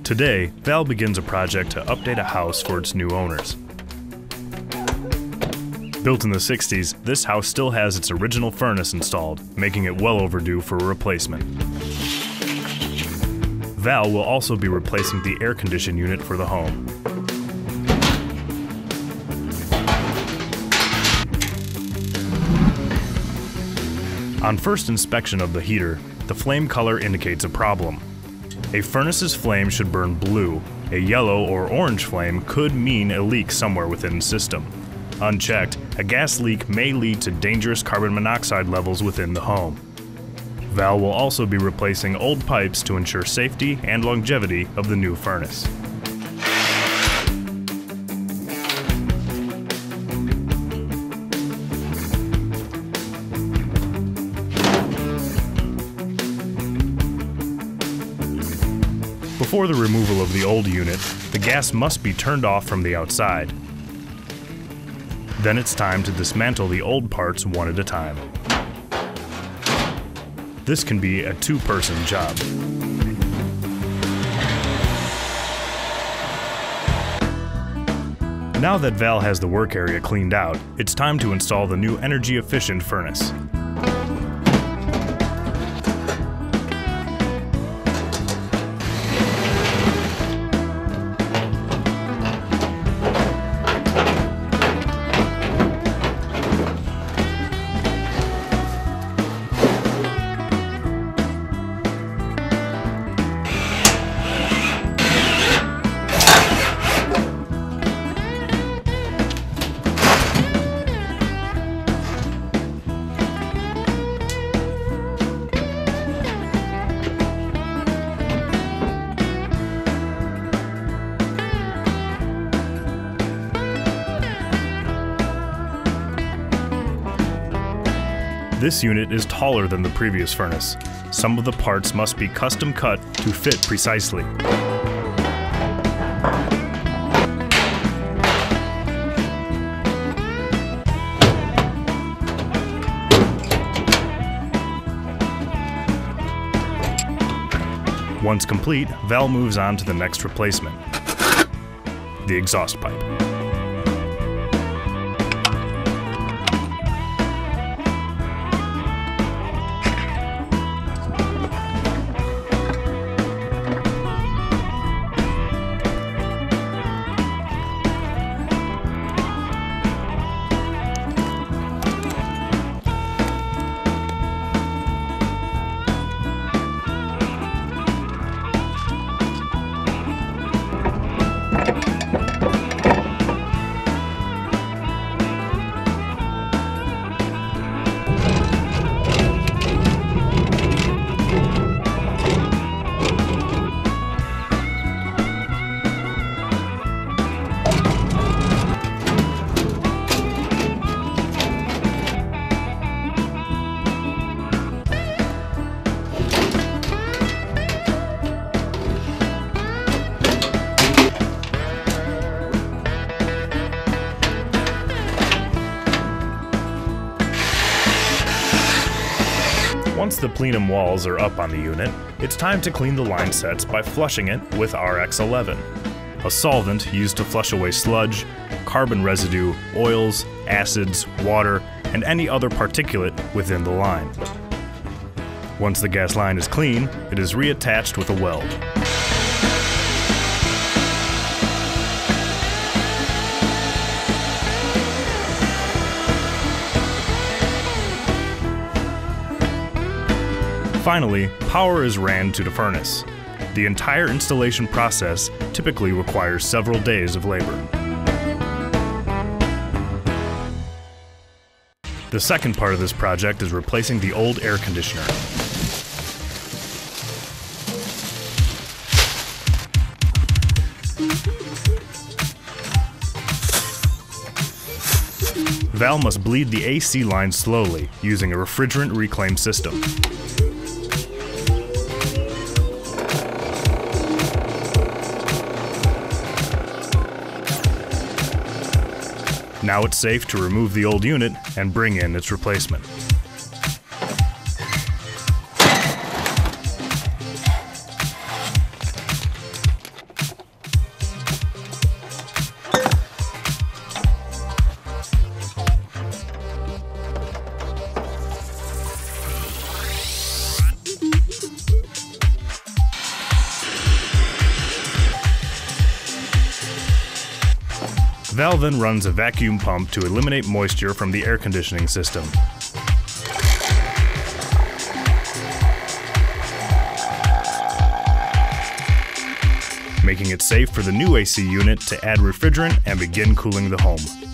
Today, Val begins a project to update a house for its new owners. Built in the 60s, this house still has its original furnace installed, making it well overdue for a replacement. Val will also be replacing the air conditioning unit for the home. On first inspection of the heater, the flame color indicates a problem. A furnace's flame should burn blue. A yellow or orange flame could mean a leak somewhere within the system. Unchecked, a gas leak may lead to dangerous carbon monoxide levels within the home. Val will also be replacing old pipes to ensure safety and longevity of the new furnace. Before the removal of the old unit, the gas must be turned off from the outside. Then it's time to dismantle the old parts one at a time. This can be a two-person job. Now that Val has the work area cleaned out, it's time to install the new energy-efficient furnace. This unit is taller than the previous furnace. Some of the parts must be custom cut to fit precisely. Once complete, Val moves on to the next replacement, the exhaust pipe. Once the plenum walls are up on the unit, it's time to clean the line sets by flushing it with RX11, a solvent used to flush away sludge, carbon residue, oils, acids, water, and any other particulate within the line. Once the gas line is clean, it is reattached with a weld. Finally, power is ran to the furnace. The entire installation process typically requires several days of labor. The second part of this project is replacing the old air conditioner. Val must bleed the AC line slowly using a refrigerant reclaim system. Now it's safe to remove the old unit and bring in its replacement. Val then runs a vacuum pump to eliminate moisture from the air conditioning system. Making it safe for the new AC unit to add refrigerant and begin cooling the home.